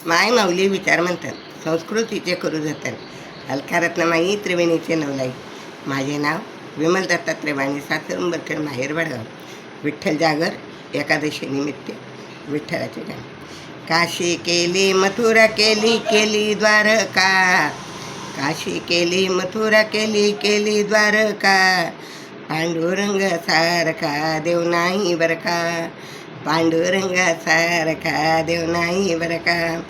माय माऊली विचार म्हणतात, संस्कृतीचे करू जतन, अलकारत्नमाई त्रिवेणीचे नवलाई. माझे नाव विमल दत्तात्रय वाणी, सासर उंबरखेड, माहेर वडगाव. विठ्ठल जागर एकादशी निमित्त विठ्ठलाचे गाणे. काशी केली मथुरा केली, केली द्वारका. काशी केली मथुरा केली, केली द्वारका. पांडुरंग सारखा देव नाही बरं का. पांडुरंगासारखा देव नाही बरं का.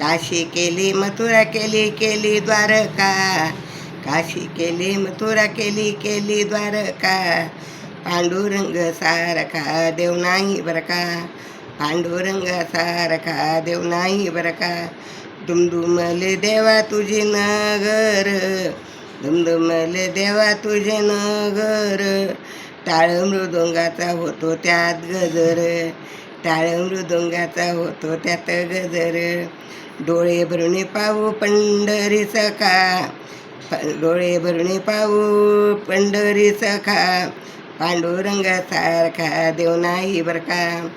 काशी केली मथुरा केली, केली द्वारका. काशी केली मथुरा केली, केली द्वारका. पांडुरंग सारखा देव नाही बरं का. पांडुरंगासारखा देव नाही बरं का. दुमदुमले देवा तुझे नगर, दुमदुमले देवा तुझे नगर. टाळ मृदुंगाचा होतो त्यात गजर, टाळ मृदुंगाचा होतो त्यात गजर. डोळे भरून पाहू पंढरी सखा, डोळे भरून पाहू पंढरी सखा. पांडुरंगासारखा देव नाही बरं का.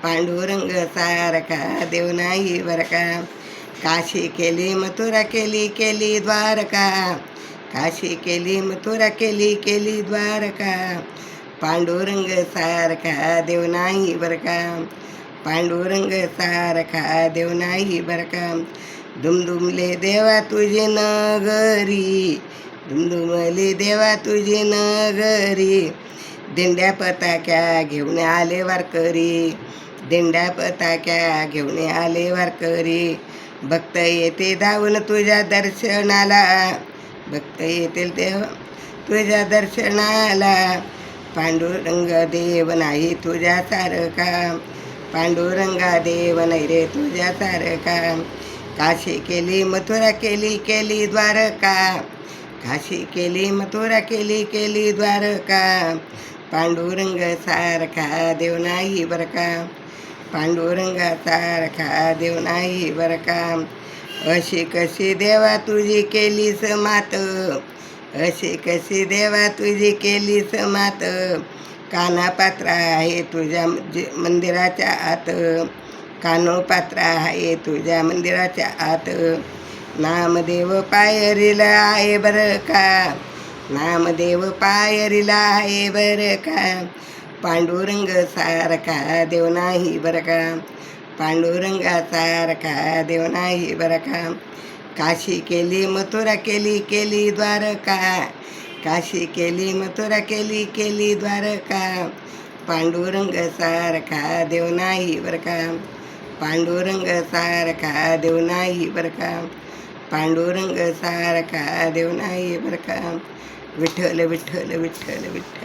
पांडुरंगासारखा देव नाही बरं का. काशी केली मथुरा केली, केली द्वारका. काशी केली मथुरा केली, केली द्वारका. पांडुरंग सारखा देव नाही बरं का. पांडुरंग सारखा देव नाही बरं का. दुमदुमले देवा तुझे नगरी, दुमदुमले देवा तुझे नगरी. दिंड्या पताक्या घेऊन आले वारकरी, दिंड्या पताक्या घेऊन आले वारकरी. भक्त येते धावून तुझ्या दर्शनाला, भक्त येतील देव तुझ्या दर्शनाला. पांडुरंग देव नाही तुझ्या सारखा, पांडुरंगा देव नाही रे तुझ्या सारखा. काशी केली मथुरा केली, केली द्वारका. काशी केली मथुरा केली, केली द्वारका. पांडुरंग सारखा देव नाही बरं का. पांडुरंगासारखा देव नाही बरं का. अशी कशी देवा तुझी केली समात, अशी कशी देवा तुझी केली समात. कानापात्र आहे तुझ्या मंदिराच्या आत, कानोपात्र आहे तुझ्या मंदिराच्या आत. नामदेव पायरीला आहे बरं का, नामदेव पायरीला आहे बरं का. पांडुरंग सारखा देव नाही बरं का. पांडुरंगासारखा देव नाही बरं का. काशी केली मथुरा केली, केली द्वारका. काशी केली मथुरा केली, केली द्वारका. पांडुरंग सारखा देव नाही बरं का. पांडुरंग सारखा देव नाही बरं का. पांडुरंग सारखा देव नाही बरं का. विठ्ठल विठ्ठल विठ्ठल विठ्ठल.